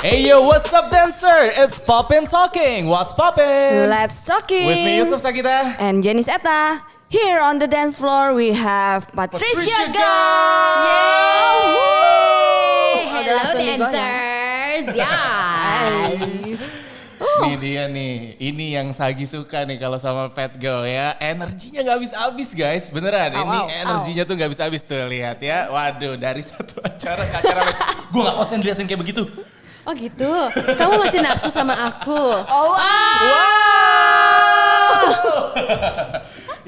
Hey yo, what's up dancer? It's Poppin' Talking. What's poppin'? Let's talking. With me Yusuf Sakita. And Jenis Etta. Here on the dance floor we have Patricia Gang. Hello dancers. Yes. Nih dia nih, ini yang Sagi suka nih kalau sama Pet Girl ya. Energinya gak habis-habis guys, beneran. Ini energinya tuh gak habis-habis tuh, lihat ya. Waduh, dari satu acara ke acara lain. Gue gak konsen liatin kayak begitu. Oh gitu. Kamu masih nafsu sama aku. Oh, Wow.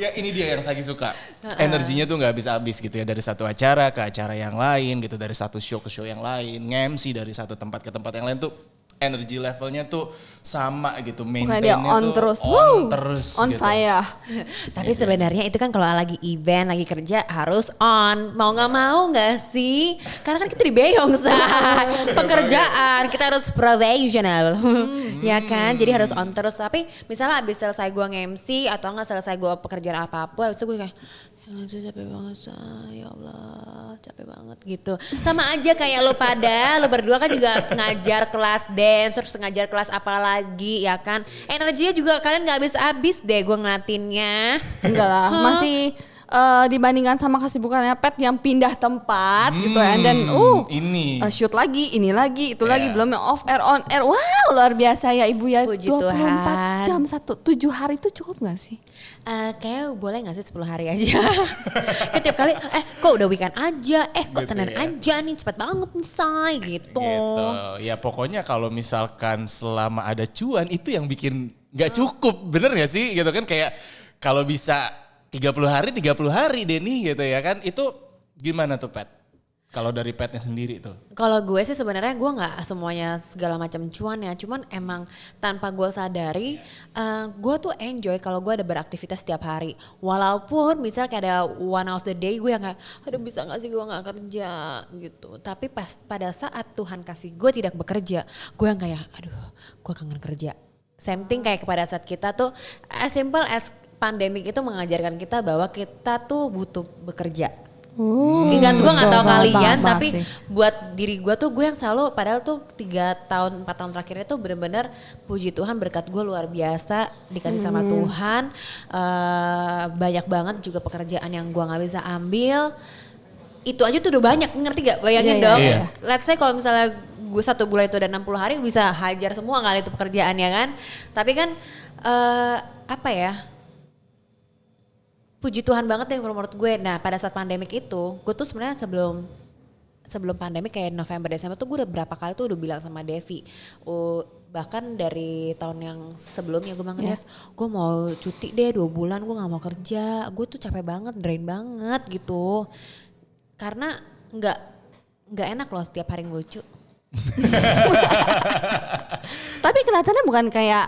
Ya ini dia yang Sagi suka. Energinya tuh gak habis-habis gitu ya. Dari satu acara ke acara yang lain gitu. Dari satu show ke show yang lain. Nge-MC dari satu tempat ke tempat yang lain tuh. Energi levelnya tuh sama gitu. Bukan dia on tuh terus. on terus on gitu. fire. Tapi sebenarnya itu kan kalau lagi event, lagi kerja harus on. Mau gak mau gak sih? Karena kan kita dibeong pekerjaan. Kita harus professional. Ya kan? Jadi harus on terus. Tapi misalnya abis selesai gue nge-MC atau gak selesai gue pekerjaan apapun. Abis itu gue kayak capek banget ya Allah, capek banget gitu. Sama aja kayak lo berdua kan juga ngajar kelas dance, terus ngajar kelas apa lagi ya kan. Energinya juga kalian gak habis-habis deh gue ngeliatinnya. Enggak lah, masih dibandingkan sama kesibukannya Pet yang pindah tempat gitu and then ini shoot lagi, ini lagi, itu lagi, belum yang off air, on air. Wow, luar biasa ya Ibu ya. Puji 24 Tuhan. jam 7 hari itu cukup gak sih? Kayak boleh gak sih 10 hari aja. Ketiap kali kok udah weekend aja, kok Gitu Senin ya. aja nih, cepet banget nih say gitu. gitu. Ya pokoknya kalau misalkan selama ada cuan itu yang bikin gak cukup. Bener gak sih gitu kan, kayak kalau bisa 30 hari Denny gitu ya kan. Itu gimana tuh Pet? Kalau dari Petnya sendiri tuh. Kalau gue sih sebenarnya gue nggak semuanya segala macam cuan ya, cuman emang tanpa gue sadari gue tuh enjoy kalau gue ada beraktivitas setiap hari. Walaupun misal kayak ada one of the day gue yang kayak aduh bisa nggak sih gue nggak kerja gitu. Tapi pada saat Tuhan kasih gue tidak bekerja, gue yang kayak aduh gue kangen kerja. Same thing kayak pada saat kita tuh as simple as pandemik itu mengajarkan kita bahwa kita tuh butuh bekerja. Ingat gue gak tahu kalian tapi sih. buat diri gue tuh gue yang selalu padahal tuh 3 tahun 4 tahun terakhirnya tuh bener-bener puji Tuhan berkat gue luar biasa dikasih sama Tuhan. Banyak banget juga pekerjaan yang gue gak bisa ambil. Itu aja tuh udah banyak, ngerti gak? Bayangin Iya, dong. iya. Let's say kalau misalnya gue 1 bulan itu ada 60 hari bisa hajar semua kali itu pekerjaan ya kan. Tapi kan apa ya, puji Tuhan banget ya menurut gue. Nah pada saat pandemik itu, gue tuh sebenarnya sebelum pandemik kayak November Desember tuh gue udah berapa kali tuh udah bilang sama Devi. Bahkan dari tahun yang sebelumnya gue bilang, Dev, gue mau cuti deh 2 bulan, gue gak mau kerja. Gue tuh capek banget, drain banget gitu. Karena nggak enak loh setiap hari ngelucu. Tapi kelihatannya bukan kayak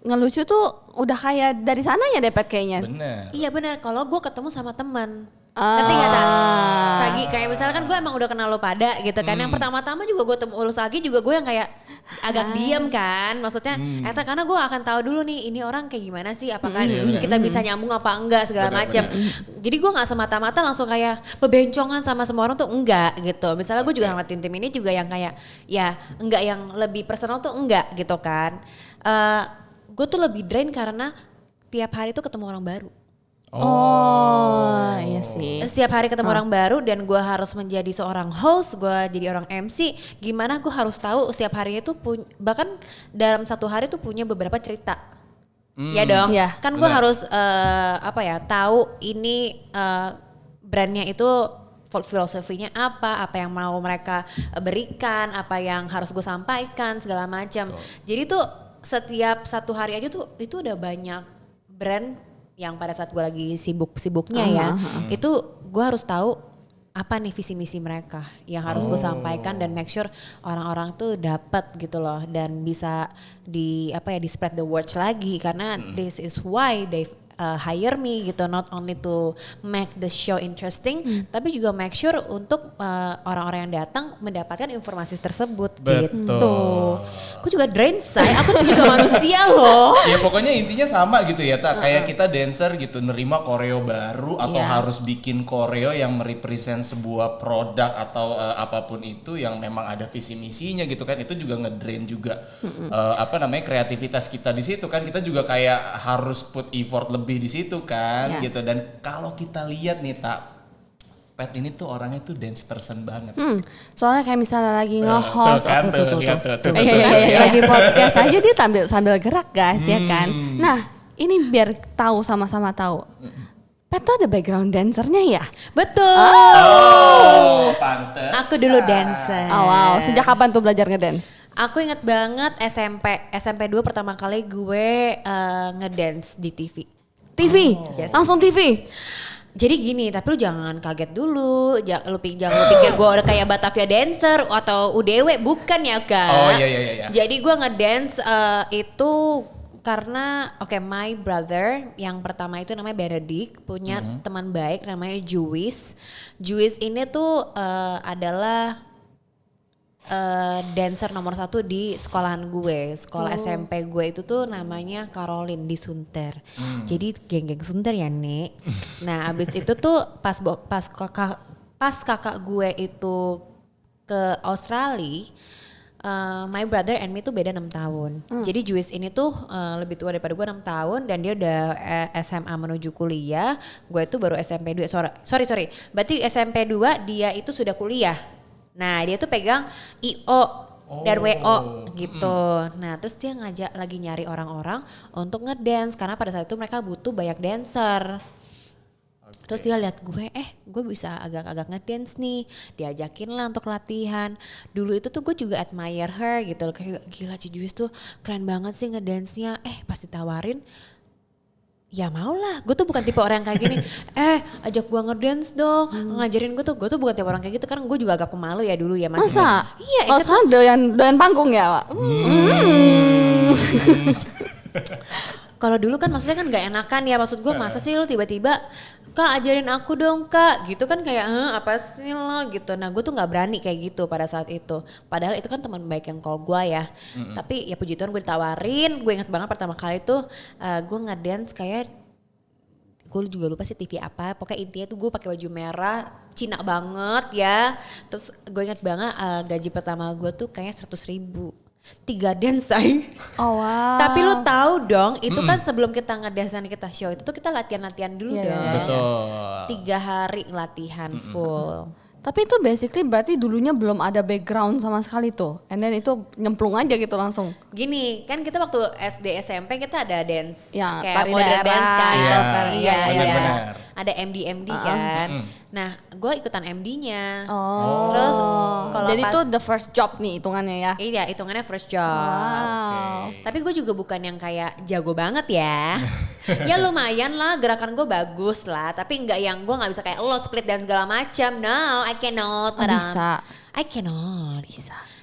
ngelucu tuh udah kayak dari sananya deh Pet kayaknya. Bener. Iya benar, kalau gue ketemu sama teman. Ngerti gak tak? Sagi kayak misalkan gue emang udah kenal lo pada gitu kan. Yang pertama-tama juga gue temu lo Sagi juga gue yang kayak agak diem kan. Maksudnya karena gue akan tahu dulu nih ini orang kayak gimana sih. Apakah kita bisa nyambung apa enggak segala macam. Jadi gue gak semata-mata langsung kayak bebencongan sama semua orang tuh enggak gitu. Misalnya gue juga sama tim-tim ini juga yang kayak ya enggak yang lebih personal tuh enggak gitu kan. Gue tuh lebih drain karena tiap hari tuh ketemu orang baru. Oh, iya sih. Setiap hari ketemu orang baru dan gue harus menjadi seorang host, gue jadi orang MC. Gimana gue harus tahu setiap harinya tuh bahkan dalam 1 hari tuh punya beberapa cerita. Ya dong, Ya, kan gue harus tahu ini brandnya itu filosofinya apa yang mau mereka berikan, apa yang harus gue sampaikan segala macam. Jadi tuh setiap 1 hari aja tuh itu udah banyak brand yang pada saat gue lagi sibuk-sibuknya ya, itu gue harus tahu apa nih visi misi mereka yang harus gue sampaikan dan make sure orang-orang tuh dapat gitu loh dan bisa di spread the words lagi karena this is why they hire me gitu, not only to make the show interesting, tapi juga make sure untuk orang-orang yang datang mendapatkan informasi tersebut Betul. gitu. Aku juga drain say, aku tuh juga manusia loh. Ya pokoknya intinya sama gitu ya, tak kayak kita dancer gitu nerima koreo baru atau Iya. harus bikin koreo yang merepresent sebuah produk atau apapun itu yang memang ada visi misinya gitu kan, itu juga ngedrain juga kreativitas kita di situ kan, kita juga kayak harus put effort lebih di situ kan Iya. gitu. Dan kalau kita lihat nih Pet ini tuh orangnya tuh dance person banget. Soalnya kayak misalnya lagi nge-host Tuh kan, atau lihat tuh. lagi podcast aja dia sambil gerak guys ya kan. Nah ini biar tahu sama-sama tahu. Pet tuh ada background dancernya ya? Betul. Oh, pantes. Aku dulu dancer. Oh wow, sejak kapan tuh belajar ngedance? Aku inget banget SMP 2 pertama kali gue ngedance di TV. TV? Yes. Langsung TV? Jadi gini, tapi lu jangan kaget dulu, jangan lu pikir gue udah kayak Batavia dancer atau UDW, bukan ya kak. Oh iya. Jadi gue ngedance itu karena my brother yang pertama itu namanya Benedict, punya teman baik namanya Juwis. Juwis ini tuh adalah dancer nomor 1 di sekolahan gue, sekolah SMP gue itu tuh namanya Caroline di Sunter. Jadi geng-geng Sunter ya Nek. Nah abis itu tuh pas kakak gue itu ke Australia, my brother and me tuh beda 6 tahun. Jadi Juwis ini tuh lebih tua daripada gue 6 tahun dan dia udah SMA menuju kuliah. Gue itu baru SMP 2, sorry. Berarti SMP 2 dia itu sudah kuliah. Nah dia tuh pegang IO dan WO gitu. Nah terus dia ngajak lagi nyari orang-orang untuk ngedance karena pada saat itu mereka butuh banyak dancer. Terus dia lihat gue bisa agak-agak ngedance nih, diajakin lah untuk latihan. Dulu itu tuh gue juga admire her gitu, kayak gila Cijuis tuh keren banget sih ngedance-nya. Pas ditawarin, ya mau lah, gue tuh bukan tipe orang yang kayak gini, ajak gue ngedance dong, ngajarin gue tuh bukan tipe orang kayak gitu, karena gue juga agak pemalu ya dulu ya masih. Masa? Iya, Oh sekarang doyan panggung ya Wak? Kalau dulu kan maksudnya kan gak enakan ya, maksud gue masa sih lo tiba-tiba Kak ajarin aku dong kak, gitu kan kayak apa sih lo gitu. Nah gue tuh gak berani kayak gitu pada saat itu. Padahal itu kan teman baik yang call gue ya. Tapi ya puji Tuhan gue ditawarin, gue inget banget pertama kali tuh gue ngedance kayak, gue juga lupa sih TV apa, pokoknya intinya tuh gue pakai baju merah, Cina banget ya. Terus gue inget banget gaji pertama gue tuh kayaknya 100.000. 3 dance say. Oh wow. Tapi lu tahu dong, itu kan sebelum kita ngedance dan kita show itu tuh kita latihan-latihan dulu Iya, dong. iya. Betul. 3 hari latihan full. Tapi itu basically berarti dulunya belum ada background sama sekali tuh. And then itu nyemplung aja gitu langsung. Gini, kan kita waktu SD SMP kita ada dance Ya, kayak tari modern daerah. dance kan. Iya, benar-benar. Ada MD kan. Nah, gue ikutan MD-nya. Oh. Terus kalau jadi pas itu the first job nih hitungannya ya. iya, hitungannya first job. Wow. Tapi gue juga bukan yang kayak jago banget ya. Ya lumayan lah, gerakan gue bagus lah. Tapi nggak yang gue nggak bisa kayak lo split dan segala macam. No, I cannot. Oh, madam. bisa. I cannot.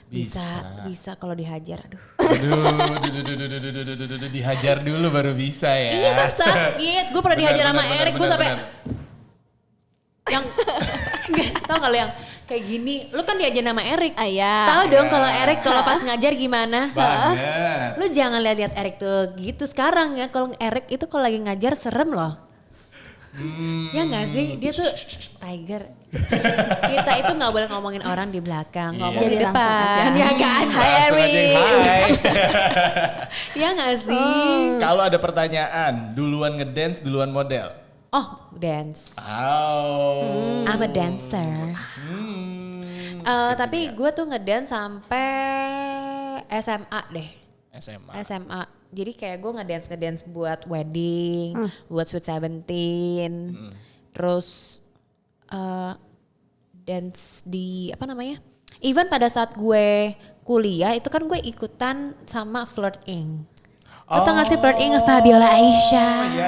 Bisa. Bisa kalau dihajar. Aduh. Aduh, dihajar dulu baru bisa ya. Iya kan sakit. Gue pernah dihajar sama Erik. Gue sampai yang tau gak lo yang kayak gini. Lu kan diajar sama Erik. Iya. Tahu dong kalau Erik kalau pas ngajar gimana? Banget. Lu jangan lihat-lihat Erik tuh gitu sekarang ya. Kalau Erik itu kalau lagi ngajar serem loh. Ya nggak sih? Dia tuh tiger. Kita itu nggak boleh ngomongin orang di belakang, ngomong Jadi di langsung depan. aja. Ya kan? Hai Langsung aja Erik. yang hai. Ya nggak sih? Kalau ada pertanyaan, duluan ngedance, duluan model. Oh, dance. Oh. I'm a dancer. Tapi gue tuh ngedance sampai SMA deh. SMA. Jadi kayak gue ngedance buat wedding, buat Sweet 17. Terus dance di apa namanya? Even pada saat gue kuliah itu kan gue ikutan sama Flirt Inc. Lo tau gak sih Flirt Inc? Fabiola Aisyah. Iya.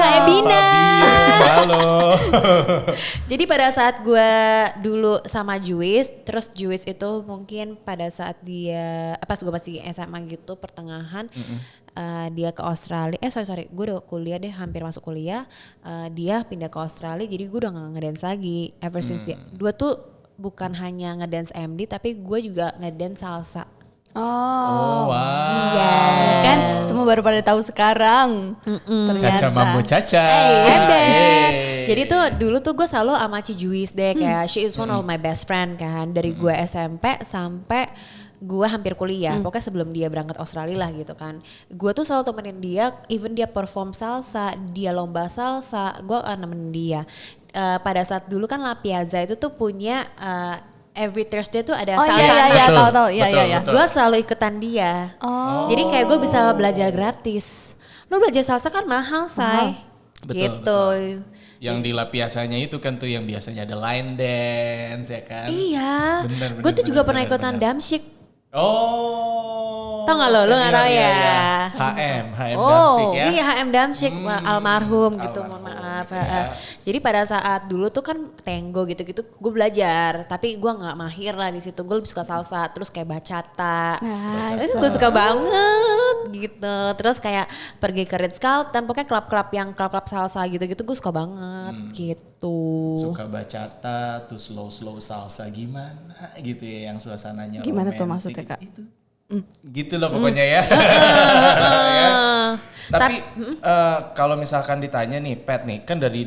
Kak Ebina. Halo. Jadi pada saat gue dulu sama Juwis, terus Juwis itu mungkin pada saat dia pas gue masih SMA gitu pertengahan, dia ke Australia. Sorry, gue udah kuliah deh, hampir masuk kuliah. Dia pindah ke Australia, jadi gue udah gak ngedance lagi. Ever since dia, gue tuh bukan hanya ngedance MD, tapi gue juga ngedance salsa. Oh, wow. Iya kan? Semua baru pada tahu sekarang. Ternyata. Caca Mambo Caca. Ember. Jadi tuh dulu tuh gue selalu sama Cijuis deh, kayak she is one of my best friend kan. Dari gue SMP sampai gue hampir kuliah. Pokoknya sebelum dia berangkat Australia lah gitu kan. Gue tuh selalu temenin dia, even dia perform salsa, dia lomba salsa, gue nemenin dia. Pada saat dulu kan La Piazza itu tuh punya every Thursday tuh ada salsa. Iya, tahu. Iya. Gue selalu ikutan dia. Jadi kayak gue bisa belajar gratis. Lu belajar salsa kan mahal, say. Gitu. Yang di La Piazzanya itu kan tuh yang biasanya ada line dance ya kan. Iya. Gue tuh juga pernah ikutan Damsyik. Oh. Tau gak lo gak tau ya. HM Damsyik ya. Iya HM Damsyik, almarhum gitu, mohon maaf. Ya. Jadi pada saat dulu tuh kan tango gitu-gitu gue belajar, tapi gue nggak mahir lah di situ. Gue lebih suka salsa, terus kayak bachata. Itu gue suka banget gitu. Terus kayak pergi ke Ritz Carlton, pokoknya klub-klub salsa gitu-gitu gue suka banget gitu. Suka bachata, tuh slow salsa gimana gitu ya yang suasananya Gimana tuh romantis maksudnya, Kak? Gitu. Gitu loh pokoknya ya. Ya. Tapi kalau misalkan ditanya nih Pat nih, kan dari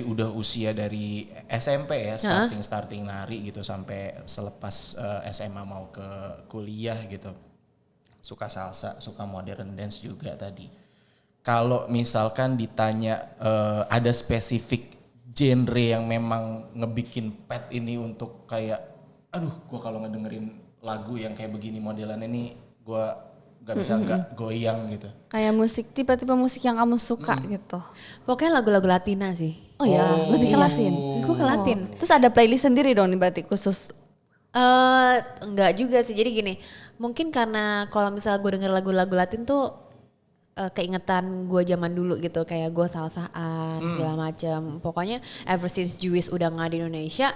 udah usia dari SMP ya starting nari gitu sampai selepas SMA mau ke kuliah gitu. Suka salsa, suka modern dance juga tadi. Kalau misalkan ditanya ada spesifik genre yang memang ngebikin Pat ini untuk kayak aduh gua kalau ngedengerin lagu yang kayak begini modelannya nih gua gak bisa gak goyang gitu. Kayak musik, tiba-tiba musik yang kamu suka gitu. Pokoknya lagu-lagu Latina sih. Oh ya, lebih ke Latin. Gue ke Latin. Terus ada playlist sendiri dong nih berarti khusus. Enggak juga sih, jadi gini, mungkin karena kalau misalnya gue denger lagu-lagu Latin tuh keingetan gue zaman dulu gitu, kayak gue salsaan segala macam. Pokoknya ever since Juwis udah nggak di Indonesia,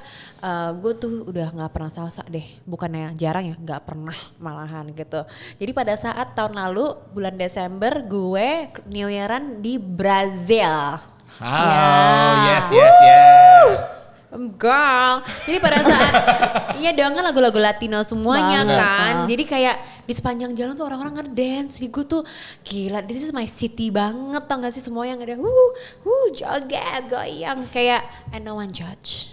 gue tuh udah nggak pernah salsa deh. Bukannya jarang ya, nggak pernah malahan gitu. Jadi pada saat tahun lalu bulan Desember gue New Year-an di Brazil. Yes. Girl, jadi pada saat iya dong kan lagu-lagu Latino semuanya kan, jadi kayak di sepanjang jalan tuh orang-orang ngedance. Gue tuh gila, this is my city banget, tau gak sih, semua yang ngedance, joget, goyang, kayak and no one judge.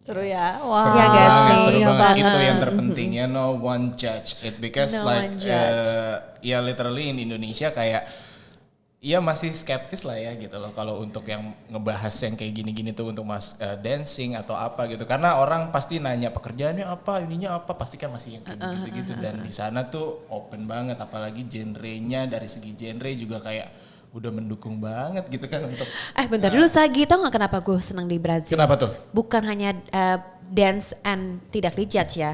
Seru ya, Ya gak sih? Seru Iya banget. Itu banget. yang terpenting ya, no one judge it because No like one judge. ya literally in Indonesia kayak iya masih skeptis lah ya gitu loh kalau untuk yang ngebahas yang kayak gini-gini tuh untuk dancing atau apa gitu, karena orang pasti nanya pekerjaannya apa, ininya apa, pasti kan masih yang kayak gitu-gitu dan di sana tuh open banget, apalagi genrenya dari segi genre juga kayak udah mendukung banget gitu kan untuk. Bentar dulu Sagi, tau gak kenapa gue senang di Brazil? Kenapa tuh? Bukan hanya dance and tidak dijudge ya.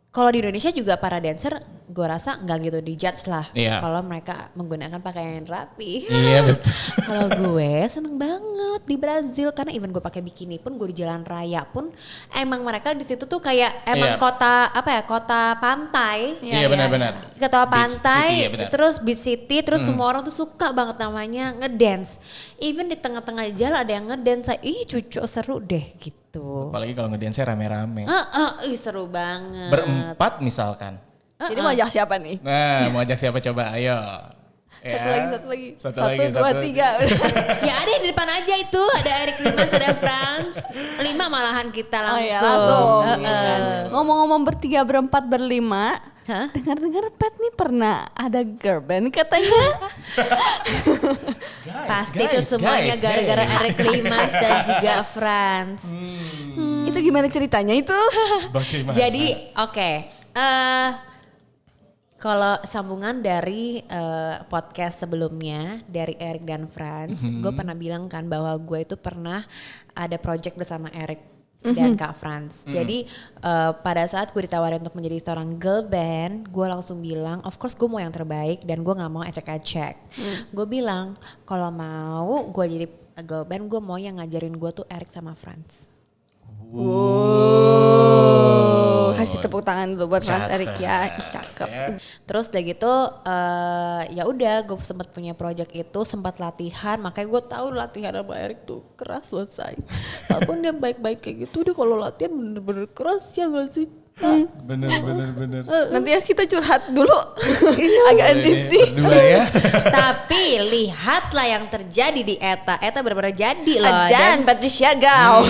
Kalau di Indonesia juga para dancer gue rasa nggak gitu dijudge lah. Iya. Kalau mereka menggunakan pakaian rapi. Iya betul. Kalau gue seneng banget di Brazil karena even gue pakai bikini pun, gue di jalan raya pun emang mereka di situ tuh kayak emang Iya. kota pantai. Iya benar-benar. Kota Beach pantai, City, iya benar. terus beach city, terus semua orang tuh suka banget namanya ngedance. Even di tengah-tengah jalan ada yang ngedance, cucu seru deh gitu. Apalagi kalau ngedance rame-rame. Seru banget. Berempat misalkan. Jadi mau ajak siapa nih? Nah, mau ajak siapa coba? Ayo. Satu lagi. Satu lagi. Dua, tiga. Ya ada di depan aja itu, ada Eric Limas, ada Franz. 5 malahan kita langsung. Oh iya langsung. Ngomong-ngomong bertiga, berempat, berlima. Hah? Dengar-dengar Pat nih pernah ada girl band katanya. Pasti itu semuanya gara-gara Eric Limas dan juga Franz. Itu gimana ceritanya itu? Bagaimana? Jadi oke. Kalau sambungan dari podcast sebelumnya dari Eric dan Franz, gue pernah bilang kan bahwa gue itu pernah ada project bersama Eric dan Kak Franz. Jadi pada saat gue ditawarin untuk menjadi seorang girl band, gue langsung bilang, of course gue mau yang terbaik dan gue nggak mau ecek-ecek. Gue bilang kalau mau gue jadi girl band, gue mau yang ngajarin gue tuh Eric sama Franz. kasih tepuk tangan dulu buat Franz Catet. Eric ya, cakep. Ya. Terus udah gitu ya udah gue sempat punya project itu, sempat latihan, makanya gue tahu latihan sama Eric tuh keras loh say. Walaupun dia baik-baik kayak gitu, dia kalau latihan bener-bener keras ya gak sih? Bener. Nanti ya kita curhat dulu, agak Ini intim. berdua ya. Tapi lihatlah yang terjadi di Eta benar-benar jadi loh. Ajan Dan- Patricia Gao.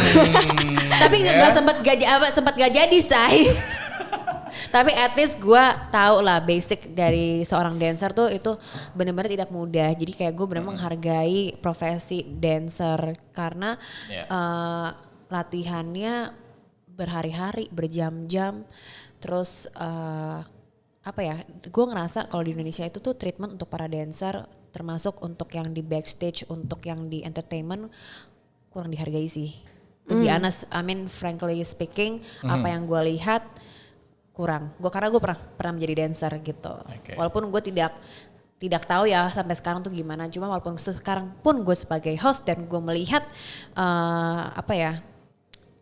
tapi nggak sempat gak jadi say. Tapi at least gue tahu lah basic dari seorang dancer tuh itu benar-benar tidak mudah. Jadi kayak gue benar menghargai profesi dancer karena Yeah. latihannya berhari-hari, berjam-jam. Terus apa ya? Gue ngerasa kalau di Indonesia itu tuh treatment untuk para dancer, termasuk untuk yang di backstage, untuk yang di entertainment kurang dihargai sih. To be honest, I mean frankly speaking, apa yang gue lihat kurang. Karena gue pernah menjadi dancer gitu. Oke. Walaupun gue tidak tahu ya sampai sekarang tuh gimana. Cuma walaupun sekarang pun gue sebagai host dan gue melihat apa ya,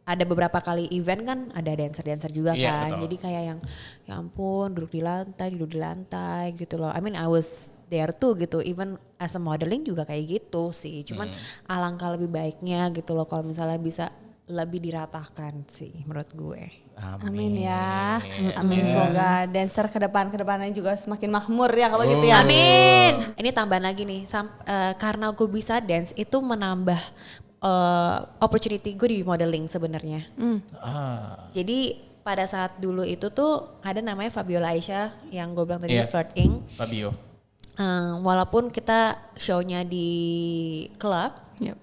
ada beberapa kali event kan ada dancer juga Iya, kan. betul. Jadi kayak yang ya ampun duduk di lantai gitu loh. I mean I was there too gitu. Even as a modeling juga kayak gitu sih. Cuman alangkah lebih baiknya gitu loh kalau misalnya bisa lebih diratakan sih menurut gue. Amin ya, amin semoga dancer kedepannya juga semakin makmur ya kalau gitu ya. Amin. Ini tambahan lagi nih, karena gue bisa dance itu menambah opportunity gue di modeling sebenarnya. Jadi pada saat dulu itu tuh ada namanya Fabiola Aisyah yang gue bilang tadi Iya. Flirt Inc. Fabio. Walaupun kita show-nya di klub, Yep.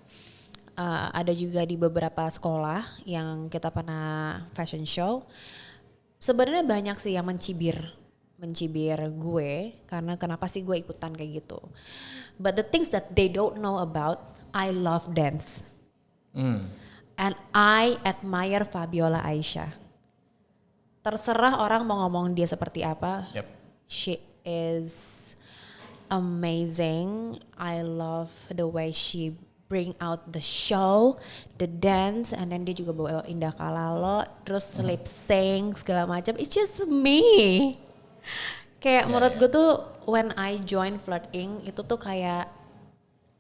ada juga di beberapa sekolah yang kita pernah fashion show. Sebenarnya banyak sih yang mencibir gue karena kenapa sih gue ikutan kayak gitu. But the things that they don't know about, I love dance. And I admire Fabiola Aisyah. Terserah orang mau ngomong dia seperti apa. Yep. She is amazing. I love the way she bring out the show, the dance, and then dia juga bawa Indah Kalalo, terus lip sync segala macam. It's just me. Kayak menurut gue tuh when I join Flirt Inc. itu tuh kayak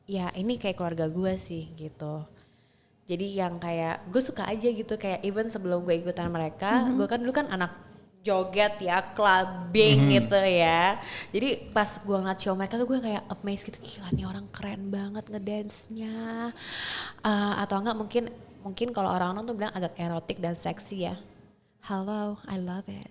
ya ini kayak keluarga gue sih gitu. Jadi yang kayak gue suka aja gitu kayak even sebelum gue ikutan mereka, gue kan dulu kan anak joget ya, clubbing gitu ya. Jadi pas gue ngeliat show mereka tuh gue kayak amazed gitu, gila nih orang keren banget ngedance-nya. Atau enggak mungkin kalau orang-orang tuh bilang agak erotik dan seksi ya. Hello, I love it.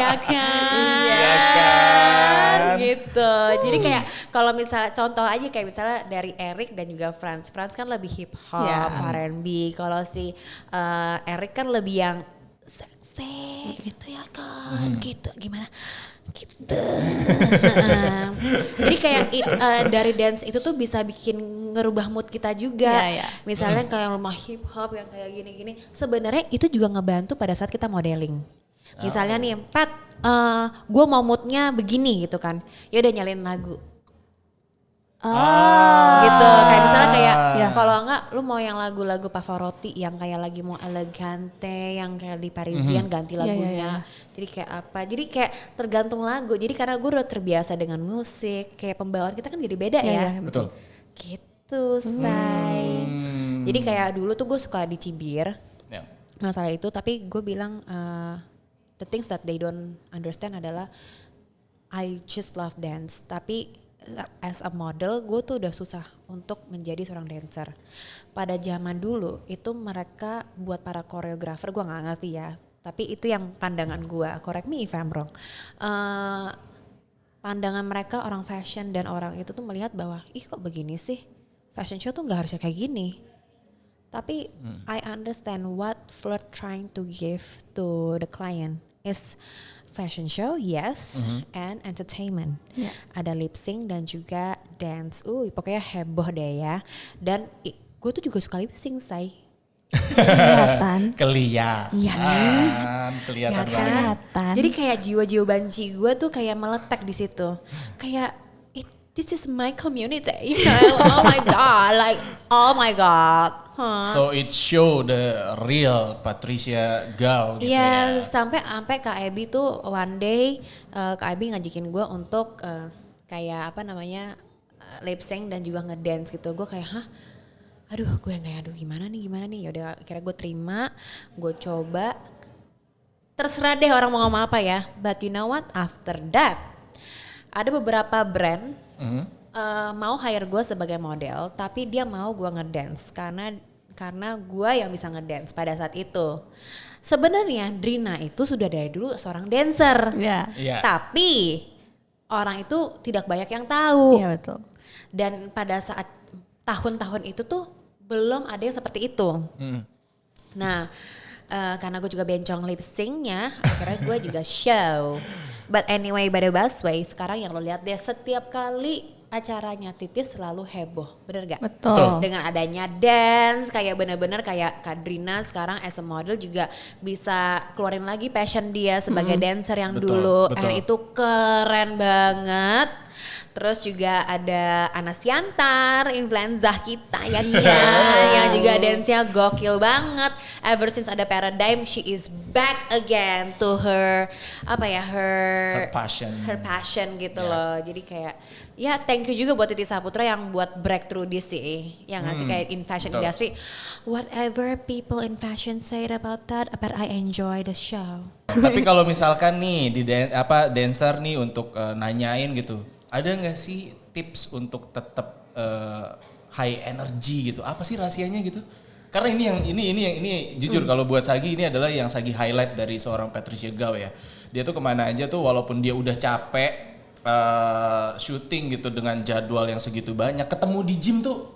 Ya kan? Iya kan? Gitu. Jadi kayak kalau misalnya contoh aja kayak misalnya dari Eric dan juga Franz. Franz kan lebih hip hop, Ya. R&B. Kalau si Eric kan lebih yang seksi gitu ya kan. Gitu gimana? Gitu. Jadi kayak dari dance itu tuh bisa bikin ngerubah mood kita juga. Iya, iya. Misalnya kayak rumah hip hop yang kayak gini-gini. Sebenarnya itu juga ngebantu pada saat kita modeling. Misalnya nih, Pat, gue mau moodnya begini gitu kan. Ya udah nyalin lagu. Gitu. Kayak misalnya kayak kalau enggak lu mau yang lagu-lagu Pavarotti yang kayak lagi mau elegante, yang kayak di Parisian ganti Iya, lagunya. iya, iya. Jadi kayak apa? Jadi kayak tergantung lagu. Jadi karena gue udah terbiasa dengan musik, kayak pembawaan kita kan jadi beda ya. Betul. Gitu, say. Jadi kayak dulu tuh gue suka dicibir Ya. masalah itu, tapi gue bilang the things that they don't understand adalah I just love dance, tapi as a model gue tuh udah susah untuk menjadi seorang dancer. Pada zaman dulu itu mereka buat para koreografer, gue nggak ngerti ya, tapi itu yang pandangan gue, correct me if I'm wrong. Pandangan mereka orang fashion dan orang itu tuh melihat bahwa ih kok begini sih, fashion show tuh nggak harusnya kayak gini. Tapi I understand what Flirt trying to give to the client is fashion show, yes, and entertainment. Yeah. Ada lip sync dan juga dance. Pokoknya heboh deh ya. Dan gue tuh juga suka lip sync, say. Kelihatan. Kelihatan. Iya kan? Kelihatan Ya banget. kan? Jadi kayak jiwa-jiwa banci gue tuh kayak meletak di situ. Kayak this is my community, you know. Oh my god, like oh my god. So it show the real Patricia Gao gitu Iya, ya. sampai Kak Ebi tuh one day Kak Ebi ngajakin gue untuk kayak apa namanya lip sync dan juga ngedance gitu. Gue kayak aduh gue kayak aduh gimana nih. Yaudah akhirnya gue terima, gue coba. Terserah deh orang mau ngomong apa ya. But you know what? After that ada beberapa brand mau hire gue sebagai model, tapi dia mau gue ngedance karena gue yang bisa ngedance pada saat itu. Sebenarnya Drina itu sudah dari dulu seorang dancer, Iya. tapi orang itu tidak banyak yang tahu. Iya betul. Dan pada saat tahun-tahun itu tuh belum ada yang seperti itu. Nah, karena gue juga bencong lip sync-nya, akhirnya gue juga show. But anyway, by the best way, sekarang yang lo lihat deh, setiap kali acaranya Titis selalu heboh, bener gak? Betul. Dengan adanya dance, kayak bener-bener kayak Kak Drina sekarang as a model juga bisa keluarin lagi passion dia sebagai dancer yang Betul, dulu. betul. And itu keren banget. Terus juga ada Anas Yantar, influenza kita ya kan, yang juga dance-nya gokil banget. Ever since ada Paradigm, she is back again to her Her passion. gitu loh. Jadi kayak ya thank you juga buat Titi Saputra yang buat breakthrough this sih. Yang ngasih kayak in fashion Betul. industry. Whatever people in fashion say about that, but I enjoy the show. Tapi kalau misalkan nih di dancer nih untuk nanyain gitu, ada nggak sih tips untuk tetap high energy gitu? Apa sih rahasianya gitu? Karena ini jujur kalau buat Sagi ini adalah yang Sagi highlight dari seorang Patricia Gao ya. Dia tuh kemana aja tuh walaupun dia udah capek syuting gitu dengan jadwal yang segitu banyak, ketemu di gym tuh.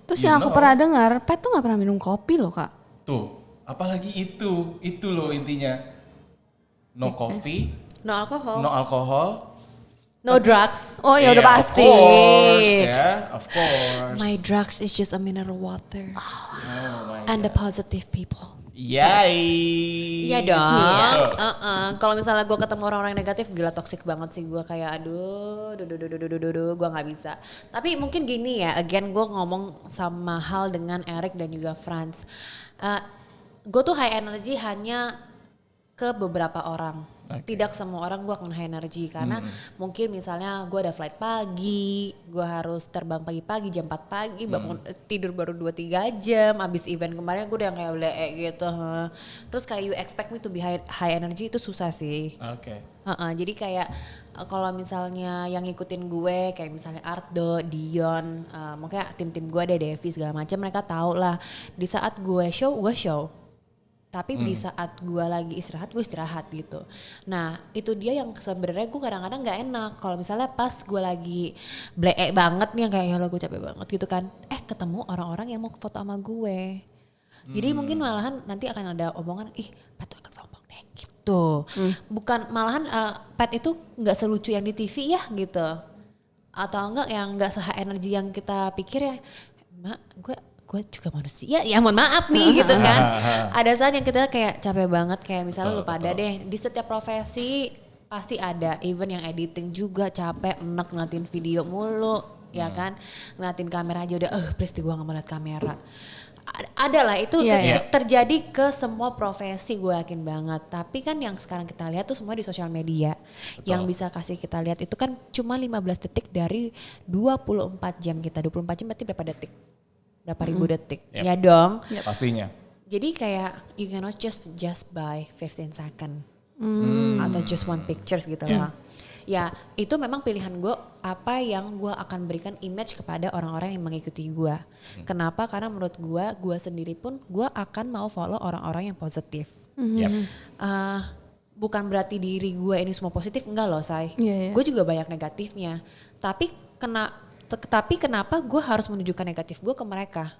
Terus yang aku pernah dengar, Pat tuh gak pernah minum kopi loh Kak. Tuh, apalagi itu loh intinya. No coffee, No alcohol, no alcohol. no drugs. Oh ya udah Yeah, pasti. Of course ya, of course. My drugs is just a mineral water Oh my and the positive people. Yay. Iya dong. Betul. Kalau misalnya gue ketemu orang-orang negatif, gila toxic banget sih gue kayak aduh, gue nggak bisa. Tapi mungkin gini ya, again gue ngomong sama hal dengan Eric dan juga Franz. Gue tuh high energy hanya ke beberapa orang. Okay. Tidak semua orang gue akan high energy karena mungkin misalnya gue ada flight pagi, gue harus terbang pagi-pagi jam 4 pagi, bangun tidur baru 2-3 jam, abis event kemarin gue udah kayak udah gitu. Terus kayak you expect me to be high energy itu susah sih. Oke. Jadi kayak kalau misalnya yang ngikutin gue kayak misalnya Ardo, Dion, makanya tim-tim gue ada Devi segala macam, mereka tahu lah di saat gue show. Tapi di saat gue lagi istirahat, gue istirahat gitu. Nah itu dia yang sebenarnya gue kadang-kadang gak enak. Kalau misalnya pas gue lagi bleek banget nih yang kayak ya lo gue capek banget gitu kan. Ketemu orang-orang yang mau foto sama gue. Jadi mungkin malahan nanti akan ada omongan, ih Pat tuh agak sombong deh gitu. Bukan malahan Pat itu gak selucu yang di TV ya gitu. Atau enggak yang gak se-high energy yang kita pikir ya. Mak gue juga manusia ya mohon maaf nih gitu kan. Ada saat yang kita kayak capek banget kayak misalnya lu pada deh di setiap profesi pasti ada, even yang editing juga capek enek ngeliatin video mulu ya kan, ngeliatin kamera aja udah please gue gak mau liat kamera. Ada lah itu terjadi ke semua profesi gue yakin banget. Tapi kan yang sekarang kita lihat tuh semua di sosial media. Yang bisa kasih kita lihat itu kan cuma 15 detik dari 24 jam kita. 24 jam berarti berapa detik? Berapa ribu detik? Ya dong. Pastinya. Jadi kayak you cannot just by 15 second. Atau just one pictures gitu lah. Ya itu memang pilihan gue apa yang gue akan berikan image kepada orang-orang yang mengikuti gue. Kenapa? Karena menurut gue sendiri pun gue akan mau follow orang-orang yang positif. Bukan berarti diri gue ini semua positif, enggak loh say. Gue juga banyak negatifnya. Tapi kenapa gue harus menunjukkan negatif gue ke mereka?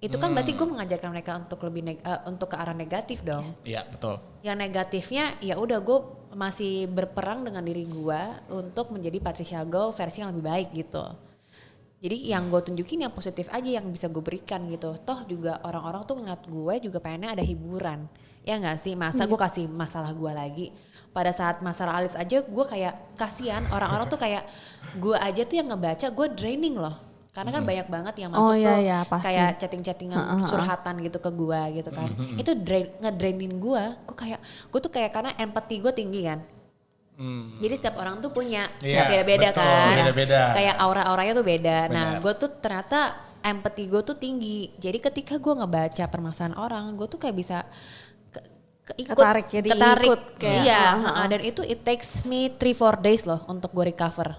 Itu kan berarti gue mengajarkan mereka untuk lebih untuk ke arah negatif dong. Iya betul. Yang negatifnya ya udah gue masih berperang dengan diri gue untuk menjadi Patricia Gao versi yang lebih baik gitu. Jadi yang gue tunjukin yang positif aja yang bisa gue berikan gitu. Toh juga orang-orang tuh ngeliat gue juga pengennya ada hiburan. Ya gak sih, masa gue kasih masalah gue lagi. pada saat masalah alis aja gue kayak kasihan orang-orang tuh kayak gue aja tuh yang ngebaca gue draining loh. Karena kan banyak banget yang masuk pasti. kayak chatting-chattingan curhatan gitu ke gue gitu kan. Itu ngedrainin gue tuh kayak karena empati gue tinggi kan. Jadi setiap orang tuh punya beda-beda betul, kan. beda-beda. Kayak aura-auranya tuh beda. Bener. Nah gue tuh ternyata empati gue tuh tinggi. Jadi ketika gue ngebaca permasalahan orang, gue tuh kayak bisa Ketarik, jadi ikut kayak, iya, dan itu it takes me 3-4 days loh untuk gue recover.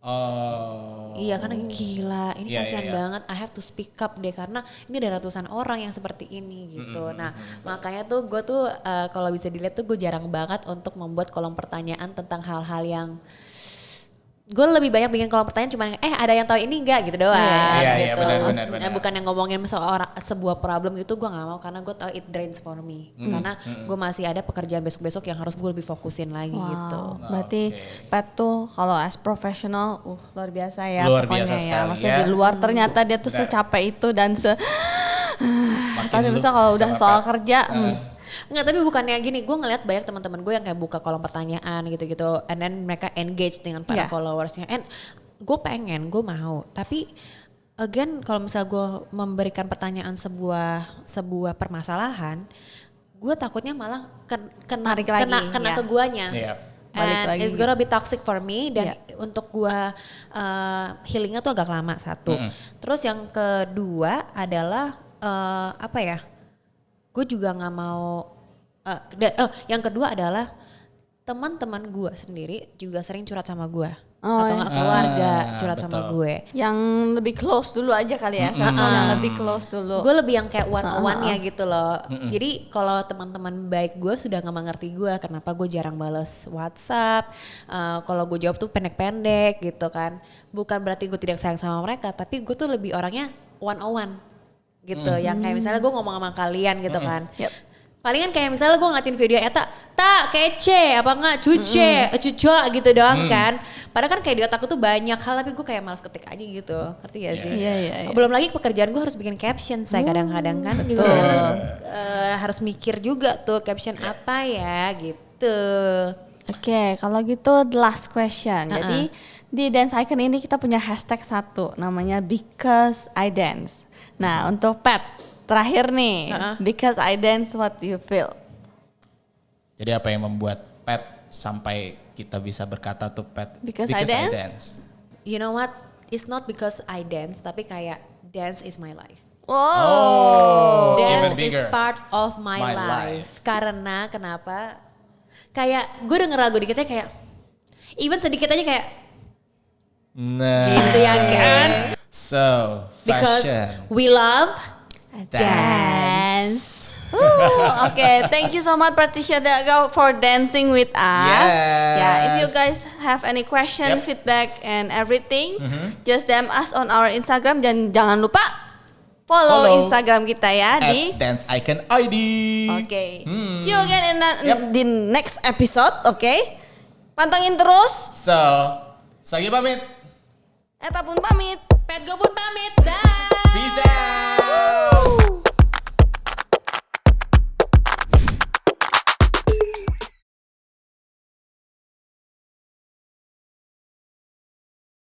Oh. Iya karena gila, ini Iya, kasihan iya, iya. banget. I have to speak up deh karena ini ada ratusan orang yang seperti ini gitu. Nah makanya tuh gue tuh kalau bisa dilihat tuh gue jarang banget untuk membuat kolom pertanyaan tentang hal-hal yang gue lebih banyak bikin kolom pertanyaan cuman ada yang tahu ini enggak gitu doang. Iya, gitu. benar. Bukan yang ngomongin sebuah problem itu gue nggak mau karena gue tahu it drains for me. Karena gue masih ada pekerjaan besok-besok yang harus gue lebih fokusin lagi gitu. Berarti Pat tuh kalau as profesional luar biasa ya Luar pokoknya biasa ya. sekali Maksudnya ya. di luar ternyata dia tuh Benar. secapek itu dan tapi lu bisa kalau udah sama soal Pat. kerja Enggak, tapi bukannya gini, gue ngeliat banyak teman-teman gue yang kayak buka kolom pertanyaan gitu-gitu, and then mereka engage dengan para Yeah. followersnya, and gue mau, tapi again kalau misalnya gue memberikan pertanyaan sebuah permasalahan, gue takutnya malah kena Tarik lagi, ya. ke guanya. Iya. Balik And lagi it's gonna be toxic for me dan untuk gue healingnya tuh agak lama satu. Terus yang kedua adalah apa ya? Gue juga nggak mau. Yang kedua adalah teman-teman gue sendiri juga sering curhat sama gue atau nggak keluarga curhat sama betul. gue. yang lebih close dulu aja kali ya. Satu yang lebih close dulu. Gue lebih yang kayak one on one ya gitu loh. Jadi kalau teman-teman baik gue sudah nggak mengerti gue kenapa gue jarang balas WhatsApp. Kalau gue jawab tuh pendek-pendek gitu kan. Bukan berarti gue tidak sayang sama mereka, tapi gue tuh lebih orangnya one on one gitu. Yang kayak misalnya gue ngomong sama kalian gitu kan. Yep. Palingan kayak misalnya gue ngeliatin video Eta, tak kece apa enggak cuco gitu doang kan. Padahal kan kayak di otakku tuh banyak hal tapi gue kayak malas ketik aja gitu. Ngerti gak sih? Iya. Belum lagi pekerjaan gue harus bikin caption saya kadang-kadang kan juga harus mikir juga tuh caption apa ya gitu. Oke, kalau gitu the last question. Jadi di Dance Icon ini kita punya hashtag satu namanya Because I Dance. Nah untuk Pat terakhir nih, Because I Dance What You Feel. Jadi apa yang membuat Pat sampai kita bisa berkata tuh Pat? Because I dance? You know what? It's not because I dance tapi kayak dance is my life. Wow. Dance even is bigger. part of my, My life. life. Karena kenapa? Kayak gue denger lagu dikitnya kayak even sedikit aja kayak Nah. gitu ya kan. So, Because fashion. we love Dance. Okay, thank you so much Patricia Dago for dancing with us. Yeah, if you Yes. guys have any question, Yep. feedback and everything, just DM us on our Instagram dan jangan lupa follow Instagram kita ya di Dance Icon ID. Oke. See you again in the next episode, oke? Pantengin terus. So, Sagi pamit. Eta pun pamit. Pet Go pun pamit. Dah.